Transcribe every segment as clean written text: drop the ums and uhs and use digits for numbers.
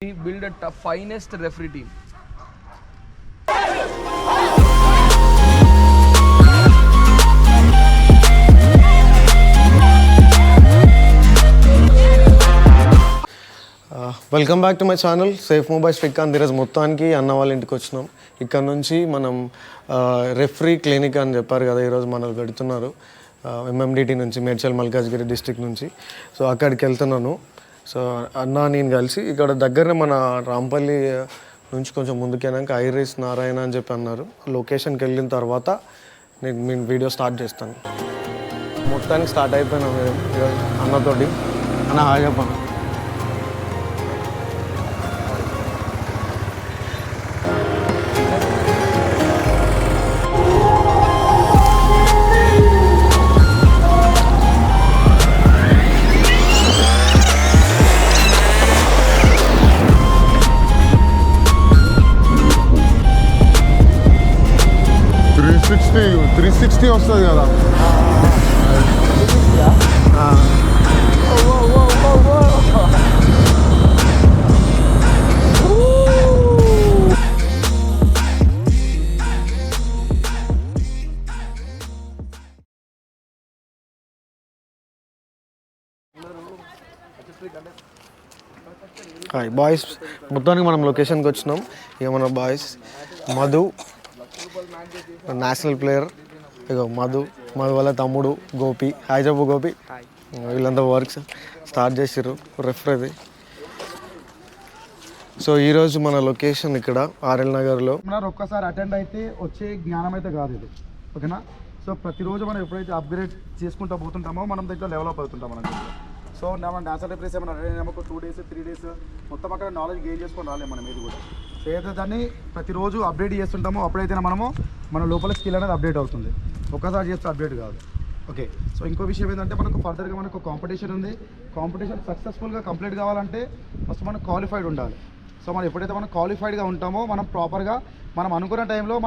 We build a finest referee team. Welcome back to my channel safe mobiles Srikanth. ఈరోజు మొత్తానికి అన్న వాళ్ళ ఇంటికి వచ్చినాం. ఇక్కడ నుంచి మనం రెఫరీ క్లినిక్ అని చెప్పారు కదా, ఈరోజు మనల్ని పెడుతున్నారు ఎంఎండిటీ నుంచి, మేడ్చల్ మల్కాజ్గిరి డిస్టిక్ నుంచి. సో అక్కడికి వెళ్తున్నాను. సో అన్న నేను కలిసి ఇక్కడ దగ్గరనే మన రాంపల్లి నుంచి కొంచెం ముందుకెళ్ళాక ఐరిస్ నారాయణ అని చెప్పి అన్నారు. లొకేషన్కి వెళ్ళిన తర్వాత నేను వీడియో స్టార్ట్ చేస్తాను. మొత్తానికి స్టార్ట్ అయిపోయినా మేము ఈరోజు అన్నతోటి. అన్న హాయ్ చెప్పాను. 360 వస్తుంది కదా. హాయ్ బాయ్స్, మొత్తానికి మనం లొకేషన్కి వచ్చినాం. ఇక మన బాయ్స్ మధు నేషనల్ ప్లేయర్, ఇక మధు వాళ్ళ తమ్ముడు గోపి. హాయ్ చెప్పు గోపి. వీళ్ళంతా వర్క్స్ స్టార్ట్ చేసారు రెఫరీ. సో ఈరోజు మన లొకేషన్ ఇక్కడ ఆర్ఎల్ నగర్లో. ఒక్కసారి అటెండ్ అయితే వచ్చే జ్ఞానం అయితే కాదు ఇది, ఓకేనా. సో ప్రతిరోజు మనం ఎప్పుడైతే అప్గ్రేడ్ చేసుకుంటూ పోతుంటామో మనం దగ్గర డెవలప్ అవుతుంటాం మనం. సో మనం డాన్సర్ రిప్లేస్ ఏమైనా అటెండ్ అయినామో 2 days 3 days మొత్తం అక్కడ నాలెడ్జ్ గెయిన్ చేసుకొని రాలేము మనం ఏది కూడా. సో ఏదైతే దాన్ని ప్రతిరోజు అప్డేట్ చేస్తుంటామో అప్పుడైతే మనము మన లోపల స్కిల్ అనేది అప్డేట్ అవుతుంది. ఒక్కసారి చేస్తే అప్డేట్ కాదు, ఓకే. సో ఇంకో విషయం ఏంటంటే మనకు ఫర్దర్గా మనకు కాంపిటీషన్ ఉంది. కాంపిటీషన్ సక్సెస్ఫుల్గా కంప్లీట్ కావాలంటే ఫస్ట్ మనం క్వాలిఫైడ్ ఉండాలి. సో మనం ఎప్పుడైతే మనం క్వాలిఫైడ్గా ఉంటామో మనం ప్రాపర్గా మనం అనుకున్న టైంలో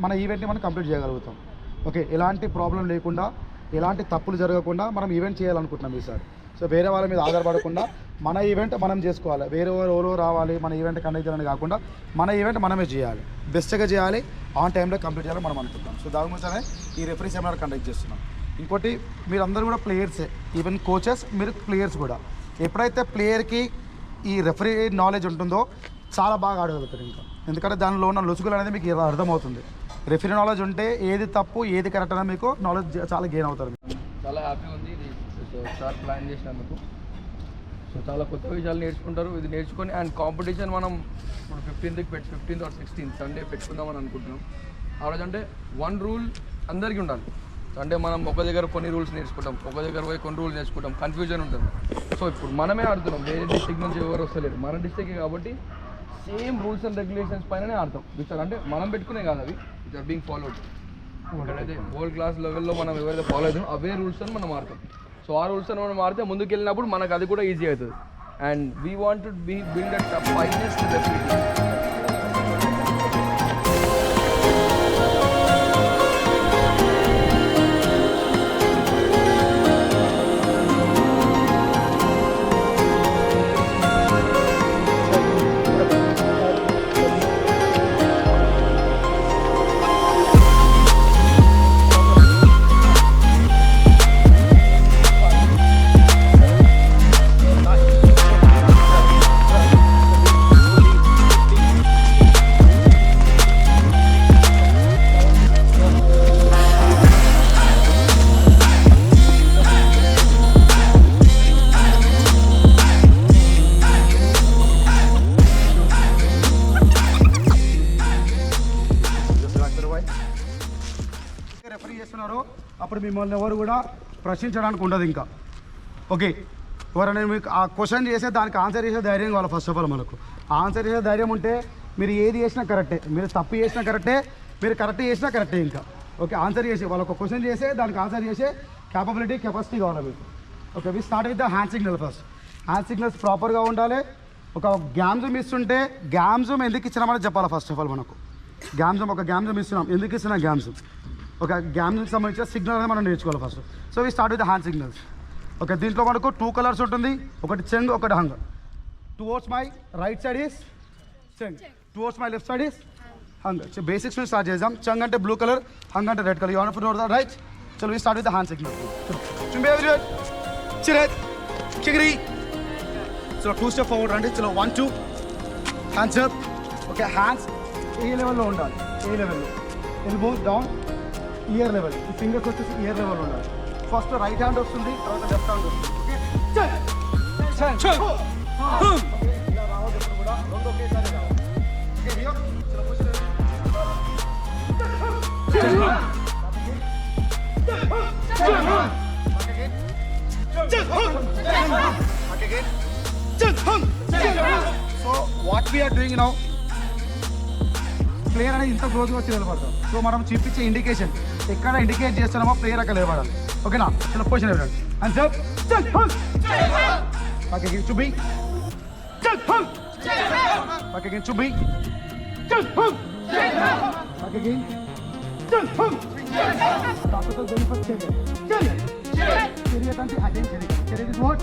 మన ఈవెంట్ని మనం కంప్లీట్ చేయగలుగుతాం, ఓకే. ఎలాంటి ప్రాబ్లం లేకుండా, ఎలాంటి తప్పులు జరగకుండా మనం ఈవెంట్ చేయాలనుకుంటున్నాం ఈసారి. సో వేరే వాళ్ళ మీద ఆధారపడకుండా మన ఈవెంట్ మనం చేసుకోవాలి. వేరే ఎవరో రావాలి మన ఈవెంట్ కండక్ట్ చేయాలని కాకుండా మన ఈవెంట్ మనమే చేయాలి, బెస్ట్గా చేయాలి, ఆన్ టైంలో కంప్లీట్ చేయాలని మనం అనుకుంటాం. సో దాని గురించనే ఈ రెఫరీ సెమినార్ కండక్ట్ చేస్తున్నాం. ఇంకోటి, మీరందరూ కూడా ప్లేయర్సే, ఈవెన్ కోచెస్, మీరు ప్లేయర్స్ కూడా. ఎప్పుడైతే ప్లేయర్కి ఈ రెఫరీ నాలెడ్జ్ ఉంటుందో చాలా బాగా ఆడగలుగుతారు ఇంకా. ఎందుకంటే దానిలో ఉన్న లొసుగులు అనేది మీకు అర్థమవుతుంది. రెఫరీ నాలెడ్జ్ ఉంటే ఏది తప్పు ఏది కరెక్ట్ అనేది మీకు నాలెడ్జ్ చాలా గెయిన్ అవుతారు. చాలా హ్యాపీ ఉంది ఇది సార్ ప్లాన్ చేసినందుకు. సో చాలా కొత్త విషయాలు నేర్చుకుంటారు. ఇది నేర్చుకొని అండ్ కాంపిటీషన్ మనం ఇప్పుడు 15th or 16th సండే పెట్టుకుందామని అనుకుంటున్నాం. ఆ రోజు అంటే 1 rule అందరికీ ఉండాలి. అంటే మనం ఒక దగ్గర కొన్ని రూల్స్ నేర్చుకుంటాం, ఒక దగ్గర పోయి కొన్ని రూల్స్ నేర్చుకుంటాం, కన్ఫ్యూజన్ ఉంటుంది. సో ఇప్పుడు మనమే ఆడుతున్నాం, వేరే డిస్ట్రిక్ట్ నుంచి ఎవరు వస్తలేరు, మన డిస్ట్రిక్ట్ కాబట్టి సేమ్ రూల్స్ అండ్ రెగ్యులేషన్స్ పైననే ఆడతాం. విచ్ అంటే మనం పెట్టుకునే కాదు, అవి విచ్ ఆర్ బీయింగ్ ఫాలోడ్. ఇక్కడైతే వరల్డ్ క్లాస్ లెవెల్లో మనం ఎవరైతే ఫాలో అవుతామో అవే రూల్స్ అని మనం ఆడతాం. సో ఆ రూల్స్ అని మనం ఆడితే ముందుకు వెళ్ళినప్పుడు మనకు అది కూడా ఈజీ అవుతుంది. And we want to build a finest referee team. Referee చేస్తున్నారో అప్పుడు మిమ్మల్ని ఎవరు కూడా ప్రశ్నించడానికి ఉండదు ఇంకా, ఓకే. ఎవరైనా మీకు ఆ క్వశ్చన్ చేసే దానికి ఆన్సర్ చేసే ధైర్యం కావాలి. ఫస్ట్ ఆఫ్ ఆల్ మనకు ఆన్సర్ చేసే ధైర్యం ఉంటే మీరు ఏది చేసినా కరెక్టే, మీరు తప్పు చేసినా కరెక్టే, మీరు కరెక్ట్ చేసినా కరెక్టే ఇంకా, ఓకే. ఆన్సర్ చేసి వాళ్ళకు క్వశ్చన్ చేసే దానికి ఆన్సర్ చేసే కెపాసిటీ కావాలి మీకు, okay. We start with the hand signal first. Hand signals ప్రాపర్గా ఉండాలి. ఒక గ్యామ్జమ్ ఇస్తుంటే గ్యామ్జమ్ ఎందుకు ఇచ్చినామని చెప్పాలి. ఫస్ట్ ఆఫ్ ఆల్ మనకు ఒక గ్యామ్జమ్ ఇస్తున్నాం, ఎందుకు ఇస్తున్నాం గ్యామ్జమ్, ఒక గ్యామ్కి సంబంధించిన సిగ్నల్ అనేది మనం నేర్చుకోవాలి first. So we start with hand signals, okay. దీంట్లో మనకు 2 colors ఉంటుంది, ఒకటి చెంగ్ ఒకటి హంగ్. towards my right side is Chang. Towards my left side is Hung. So basics will start chesam. Chang ante blue color, Hung ante red color. You want to put that right? So we start with the hand signal. Chumbe everyone. Chiret. Chigri. So 2 step forward and chalo 1 2. Hands up. Okay, hands A level lo undali. A level lo. Elbows down. Ear level. The fingers వచ్చేసి ear level lo undali. First right hand వస్తుంది, తర్వాత left hand వస్తుంది. Okay. Chang. Chang. Chang. Okay. ఇలా రావద్దు ఎప్పుడు కూడా. రెండు ఒకేసారి రావాలి. Okay, here. చలో push it. Chang. So what we are doing now, player అనేది ఇంత క్లోజ్గా వచ్చి నిలబడతాం. సో మనం చూపించే ఇండికేషన్ ఎక్కడ ఇండికేట్ చేస్తున్నామో ప్లేయర్ అక్కడ నిలబడాలి. ఓకేనా? చిన్న పొజిషన్ ఇవ్వండి. And jump back again to be jump back again to be jump back again jump capital very first chariot అంటే attention. Chariot is what?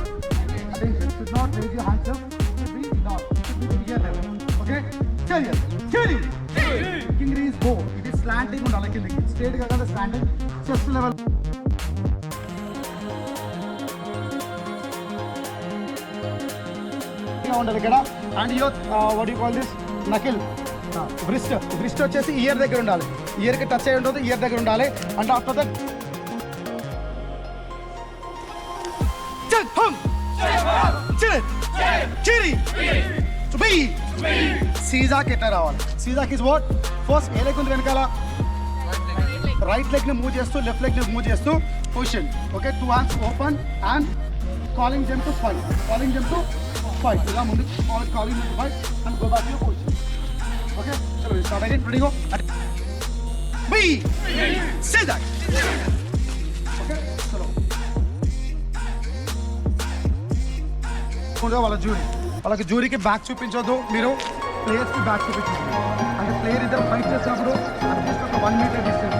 Attention. Should not raise your hands up. Should be down. Should be ear level. Okay? Chariot. Kingri is bow. It is slanting ఉండాలి కిందకి. Straight గా కాదు, slanting. Chest level. ఉండాలి ఇక్కడ. And your what you call this knuckle wrist వచ్చేసి ear దగ్గర ఉండాలి. ఇయర్కి టచ్ అయ్యి ఉండదు, ఇయర్ దగ్గర ఉండాలి. అండ్ ఆఫ్టర్ దట్ సీజాకి ఎట్లా రావాలి? సీజాకి ఇస్ వాట్? ఫస్ట్ ఏ లెగ్ ఉంది వెనకాల, రైట్ లెగ్ ని మూవ్ చేస్తూ లెఫ్ట్ లెగ్ ని మూవ్ చేస్తూ position. Okay, 2 hands open and calling jump to fight. Calling jump to fight. ఇలా ముందు calling to fight and go back to your position. Okay, chalo start again. Ready, go. B say that. Okay, chalo. వాళ్ళ jury, వాళ్ళకి జూరీకి back చూపించొద్దు, మీరు ప్లేయర్స్కి back చూపించండి. అంటే player ఇద్దరు fight చేసినప్పుడు 1 meter distance